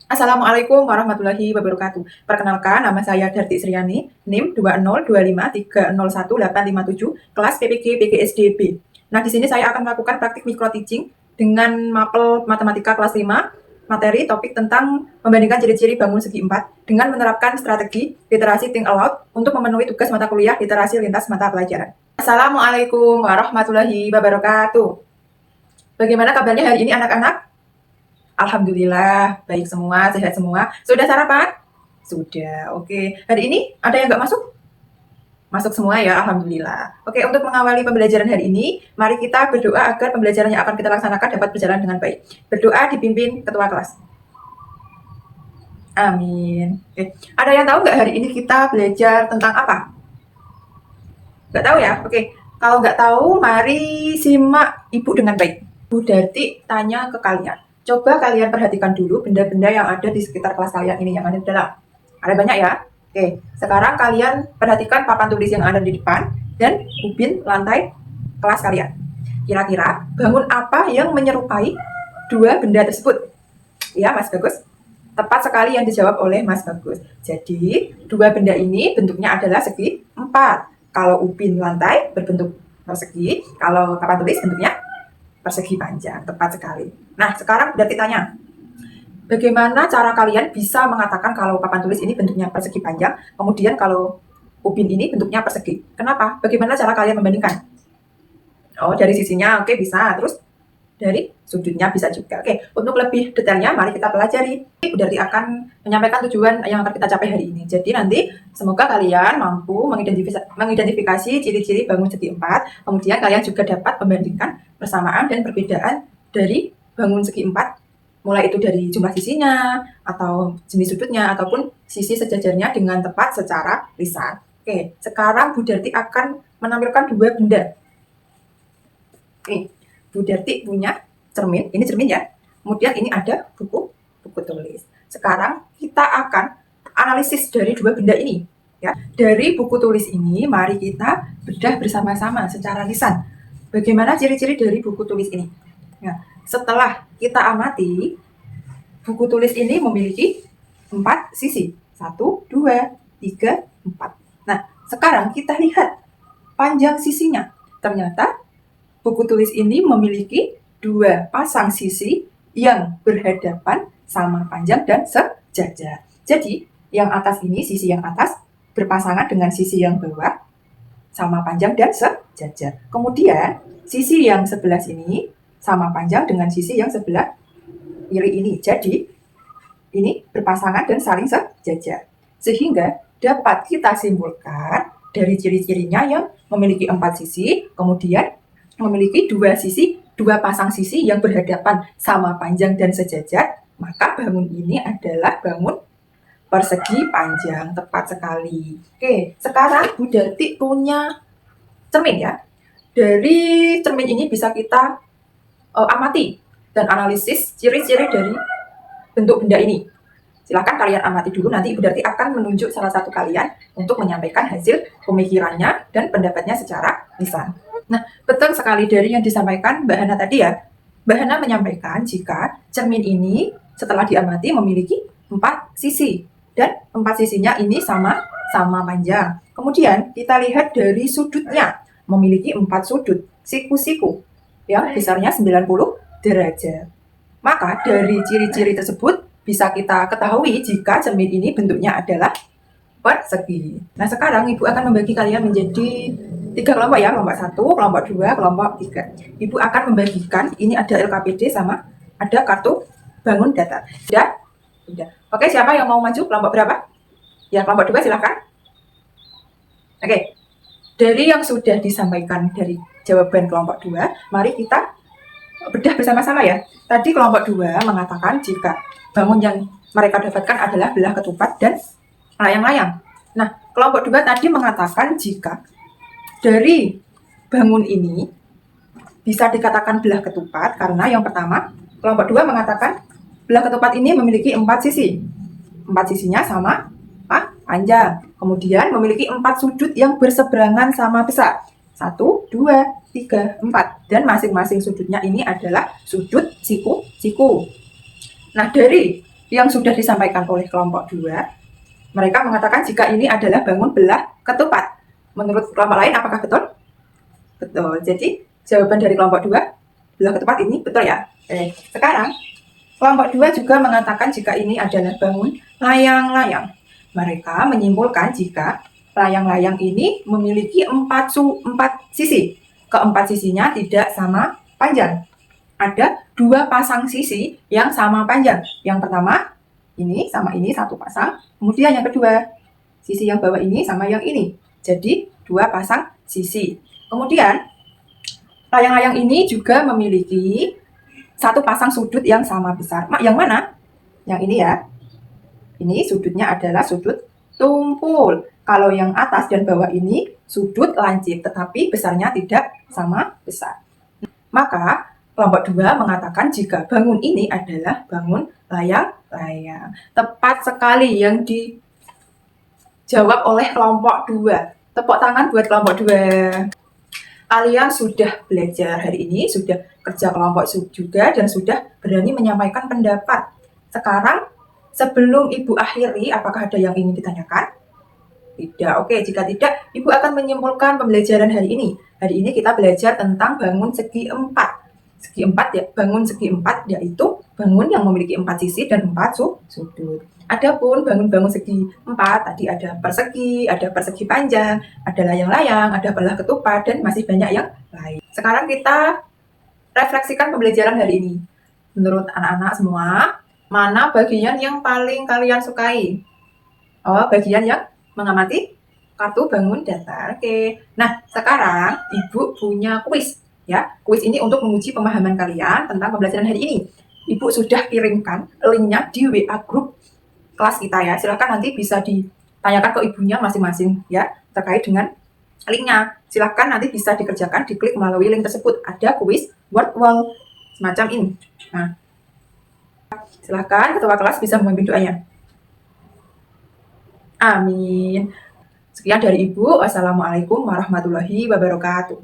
Assalamualaikum warahmatullahi wabarakatuh. Perkenalkan, nama saya Darti Sriani, NIM 20253018857, kelas PPG PGSDB. Nah, di sini saya akan melakukan praktik micro teaching dengan mapel matematika kelas 5, materi topik tentang membandingkan ciri-ciri bangun segi 4 dengan menerapkan strategi literasi think aloud untuk memenuhi tugas mata kuliah literasi lintas mata pelajaran. Assalamualaikum warahmatullahi wabarakatuh. Bagaimana kabarnya hari ini anak-anak? Alhamdulillah, baik semua, sehat semua. Sudah sarapan? Sudah, oke. Hari ini ada yang nggak masuk? Masuk semua ya, Alhamdulillah. Oke, untuk mengawali pembelajaran hari ini, mari kita berdoa agar pembelajaran yang akan kita laksanakan dapat berjalan dengan baik. Berdoa dipimpin ketua kelas. Amin. Oke. Ada yang tahu nggak hari ini kita belajar tentang apa? Nggak tahu ya? Oke. Kalau nggak tahu, mari simak Ibu dengan baik. Bu Darti tanya ke kalian. Coba kalian perhatikan dulu benda-benda yang ada di sekitar kelas kalian ini, yang ada di dalam. Ada banyak ya? Oke, sekarang kalian perhatikan papan tulis yang ada di depan dan ubin lantai kelas kalian. Kira-kira bangun apa yang menyerupai dua benda tersebut? Ya, Mas Bagus. Tepat sekali yang dijawab oleh Mas Bagus. Jadi, dua benda ini bentuknya adalah segi 4. Kalau ubin lantai berbentuk persegi, kalau papan tulis bentuknya persegi panjang, tepat sekali. Nah, sekarang berarti tanya, bagaimana cara kalian bisa mengatakan kalau papan tulis ini bentuknya persegi panjang, kemudian kalau ubin ini bentuknya persegi? Kenapa? Bagaimana cara kalian membandingkan? Oh, dari sisinya, oke bisa. Terus dari sudutnya bisa juga. Oke, untuk lebih detailnya mari kita pelajari. Berarti akan menyampaikan tujuan yang akan kita capai hari ini. Jadi nanti semoga kalian mampu mengidentifikasi ciri-ciri bangun segi 4, kemudian kalian juga dapat membandingkan persamaan dan perbedaan dari bangun segi 4, mulai itu dari jumlah sisinya, atau jenis sudutnya, ataupun sisi sejajarnya dengan tepat secara lisan. Oke, sekarang Bu Darti akan menampilkan dua benda. Nih, Bu Darti punya cermin, ini cermin ya. Kemudian ini ada buku tulis. Sekarang kita akan analisis dari dua benda ini. Ya, dari buku tulis ini, mari kita bedah bersama-sama secara lisan. Bagaimana ciri-ciri dari buku tulis ini? Ya, setelah kita amati, buku tulis ini memiliki 4 sisi. 1, 2, 3, 4. Nah, sekarang kita lihat panjang sisinya. Ternyata buku tulis ini memiliki 2 pasang sisi yang berhadapan, sama panjang dan sejajar. Jadi, yang atas ini, sisi yang atas, berpasangan dengan sisi yang bawah, sama panjang dan sejajar. Kemudian, sisi yang sebelah sini, sama panjang dengan sisi yang sebelah kiri ini. Jadi, ini berpasangan dan saling sejajar. Sehingga dapat kita simpulkan dari ciri-cirinya yang memiliki 4 sisi, kemudian memiliki 2 sisi, 2 pasang sisi yang berhadapan, sama panjang dan sejajar, maka bangun ini adalah bangun persegi panjang, tepat sekali. Oke, sekarang Bu Darti punya cermin ya. Dari cermin ini bisa kita amati dan analisis ciri-ciri dari bentuk benda ini. Silahkan kalian amati dulu, nanti Ibu Darti akan menunjuk salah satu kalian untuk menyampaikan hasil pemikirannya dan pendapatnya secara lisan. Nah, betul sekali dari yang disampaikan Mbak Hana tadi ya. Mbak Hana menyampaikan jika cermin ini setelah diamati memiliki 4 sisi. Dan 4 sisinya ini sama panjang. Kemudian kita lihat dari sudutnya, memiliki 4 sudut, siku-siku yang besarnya 90 derajat. Maka dari ciri-ciri tersebut bisa kita ketahui jika cermin ini bentuknya adalah persegi. Nah, sekarang Ibu akan membagi kalian menjadi 3 kelompok ya, kelompok 1, kelompok 2, kelompok 3. Ibu akan membagikan, ini ada LKPD sama ada kartu bangun datar. Sudah. Oke, siapa yang mau maju? Kelompok berapa? Ya, kelompok 2 silahkan. Oke, dari yang sudah disampaikan dari jawaban kelompok 2, mari kita bedah bersama-sama ya. Tadi kelompok 2 mengatakan jika bangun yang mereka dapatkan adalah belah ketupat dan layang-layang. Nah, kelompok 2 tadi mengatakan jika dari bangun ini bisa dikatakan belah ketupat karena yang pertama, kelompok 2 mengatakan belah ketupat ini memiliki 4 sisi. 4 sisinya sama panjang. Kemudian memiliki 4 sudut yang berseberangan sama besar. 1, 2, 3, 4. Dan masing-masing sudutnya ini adalah sudut siku-siku. Nah, dari yang sudah disampaikan oleh kelompok 2, mereka mengatakan jika ini adalah bangun belah ketupat. Menurut kelompok lain, apakah betul? Betul. Jadi, jawaban dari kelompok 2, belah ketupat ini betul ya. Sekarang, kelompok 2 juga mengatakan jika ini adalah bangun layang-layang. Mereka menyimpulkan jika layang-layang ini memiliki 4 sisi. Keempat sisinya tidak sama panjang. Ada 2 pasang sisi yang sama panjang. Yang pertama, ini sama ini satu pasang. Kemudian yang kedua, sisi yang bawah ini sama yang ini. Jadi 2 pasang sisi. Kemudian layang-layang ini juga memiliki satu pasang sudut yang sama besar. Yang mana? Yang ini ya. Ini sudutnya adalah sudut tumpul. Kalau yang atas dan bawah ini sudut lancip, tetapi besarnya tidak sama besar. Maka kelompok 2 mengatakan jika bangun ini adalah bangun layang-layang. Tepat sekali yang dijawab oleh kelompok 2. Tepuk tangan buat kelompok 2. Kalian sudah belajar hari ini, sudah kerja kelompok juga, dan sudah berani menyampaikan pendapat. Sekarang, sebelum Ibu akhiri, apakah ada yang ingin ditanyakan? Tidak. Oke, jika tidak, Ibu akan menyimpulkan pembelajaran hari ini. Hari ini kita belajar tentang bangun segi 4. Segi 4 ya, bangun segi 4 yaitu bangun yang memiliki 4 sisi dan 4 sudut. Adapun bangun-bangun segi 4 tadi ada persegi panjang, ada layang-layang, ada belah ketupat, dan masih banyak yang lain. Sekarang kita refleksikan pembelajaran hari ini. Menurut anak-anak semua, mana bagian yang paling kalian sukai? Oh, bagian yang mengamati kartu bangun datar. Oke. Nah, sekarang Ibu punya kuis ya. Kuis ini untuk menguji pemahaman kalian tentang pembelajaran hari ini. Ibu sudah kirimkan linknya di WA grup kelas kita ya. Silahkan nanti bisa ditanyakan ke ibunya masing-masing ya terkait dengan linknya. Silahkan nanti bisa dikerjakan, diklik melalui link tersebut. Ada kuis word wall semacam ini. Nah, silahkan ketua kelas bisa memimpin doanya. Amin. Sekian dari Ibu. Wassalamualaikum warahmatullahi wabarakatuh.